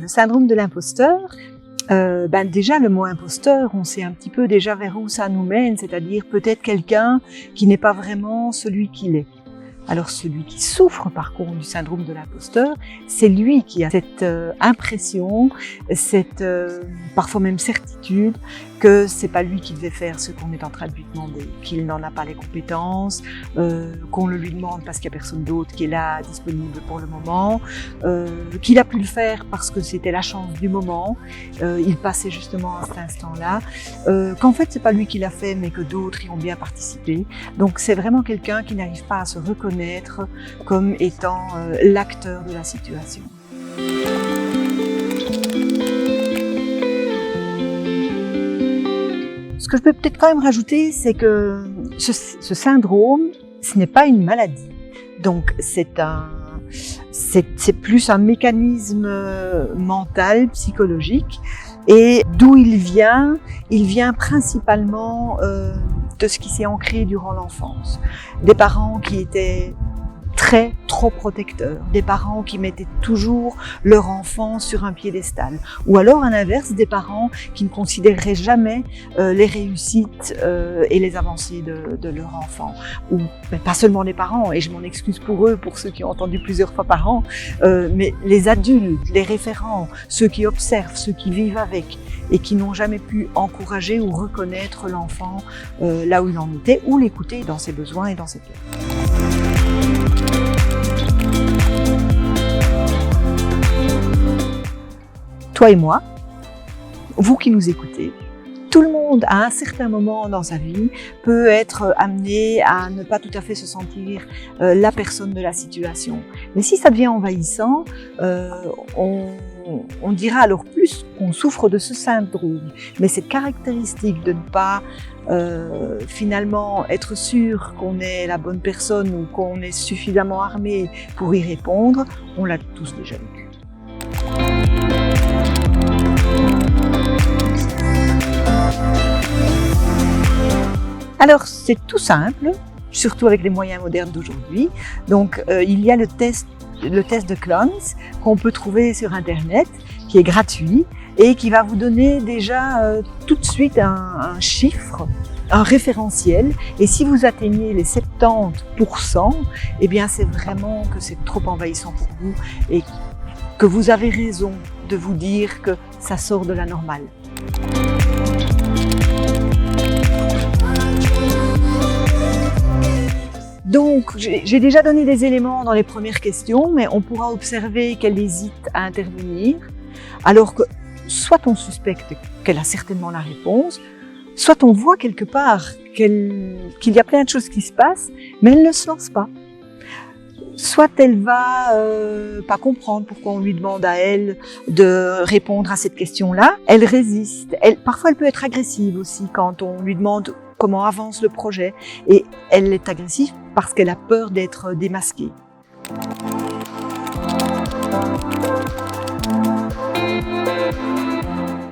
Le syndrome de l'imposteur, déjà le mot imposteur, on sait un petit peu déjà vers où ça nous mène, c'est-à-dire peut-être quelqu'un qui n'est pas vraiment celui qu'il est. Alors celui qui souffre par contre du syndrome de l'imposteur, c'est lui qui a cette impression, cette parfois même certitude que c'est pas lui qui devait faire ce qu'on est en train de lui demander, qu'il n'en a pas les compétences, qu'on le lui demande parce qu'il n'y a personne d'autre qui est là disponible pour le moment, qu'il a pu le faire parce que c'était la chance du moment, il passait justement à cet instant-là, qu'en fait c'est pas lui qui l'a fait mais que d'autres y ont bien participé. Donc c'est vraiment quelqu'un qui n'arrive pas à se reconnaître comme étant l'acteur de la situation. Ce que je peux peut-être quand même rajouter, c'est que ce syndrome, ce n'est pas une maladie. Donc c'est plus un mécanisme mental, psychologique. Et d'où il vient principalement de ce qui s'est ancré durant l'enfance. Des parents qui étaient trop protecteurs, des parents qui mettaient toujours leur enfant sur un piédestal, ou alors à l'inverse, des parents qui ne considéreraient jamais les réussites et les avancées de leur enfant, ou pas seulement les parents, et je m'en excuse pour eux, pour ceux qui ont entendu plusieurs fois par an, mais les adultes, les référents, ceux qui observent, ceux qui vivent avec, et qui n'ont jamais pu encourager ou reconnaître l'enfant là où il en était, ou l'écouter dans ses besoins et dans ses peurs. Toi et moi, vous qui nous écoutez, tout le monde, à un certain moment dans sa vie, peut être amené à ne pas tout à fait se sentir la personne de la situation. Mais si ça devient envahissant, on dira alors plus qu'on souffre de ce syndrome. Mais cette caractéristique de ne pas finalement être sûr qu'on est la bonne personne ou qu'on est suffisamment armé pour y répondre, on l'a tous déjà vécu. Alors c'est tout simple, surtout avec les moyens modernes d'aujourd'hui. Donc il y a le test de Clones qu'on peut trouver sur internet, qui est gratuit et qui va vous donner déjà tout de suite un chiffre, un référentiel. Et si vous atteignez les 70%, eh bien c'est vraiment que c'est trop envahissant pour vous et que vous avez raison de vous dire que ça sort de la normale. Donc, j'ai déjà donné des éléments dans les premières questions, mais on pourra observer qu'elle hésite à intervenir, alors que soit on suspecte qu'elle a certainement la réponse, soit on voit quelque part qu'il y a plein de choses qui se passent, mais elle ne se lance pas. Soit elle va pas comprendre pourquoi on lui demande à elle de répondre à cette question-là, elle résiste. Parfois elle peut être agressive aussi quand on lui demande comment avance le projet, et elle est agressive parce qu'elle a peur d'être démasquée.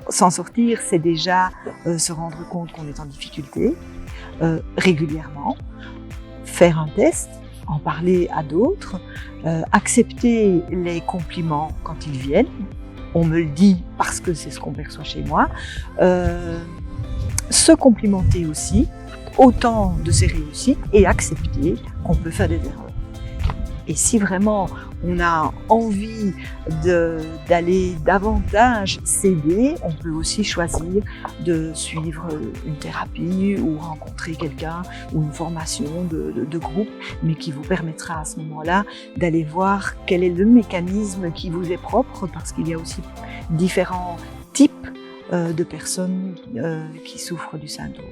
S'en sortir, c'est déjà se rendre compte qu'on est en difficulté régulièrement, faire un test, en parler à d'autres, accepter les compliments quand ils viennent. On me le dit parce que c'est ce qu'on perçoit chez moi. Se complimenter aussi, autant de ses réussites, et accepter qu'on peut faire des erreurs. Et si vraiment on a envie d'aller davantage s'aider, on peut aussi choisir de suivre une thérapie ou rencontrer quelqu'un ou une formation de groupe, mais qui vous permettra à ce moment-là d'aller voir quel est le mécanisme qui vous est propre, parce qu'il y a aussi différents types de personnes qui souffrent du syndrome.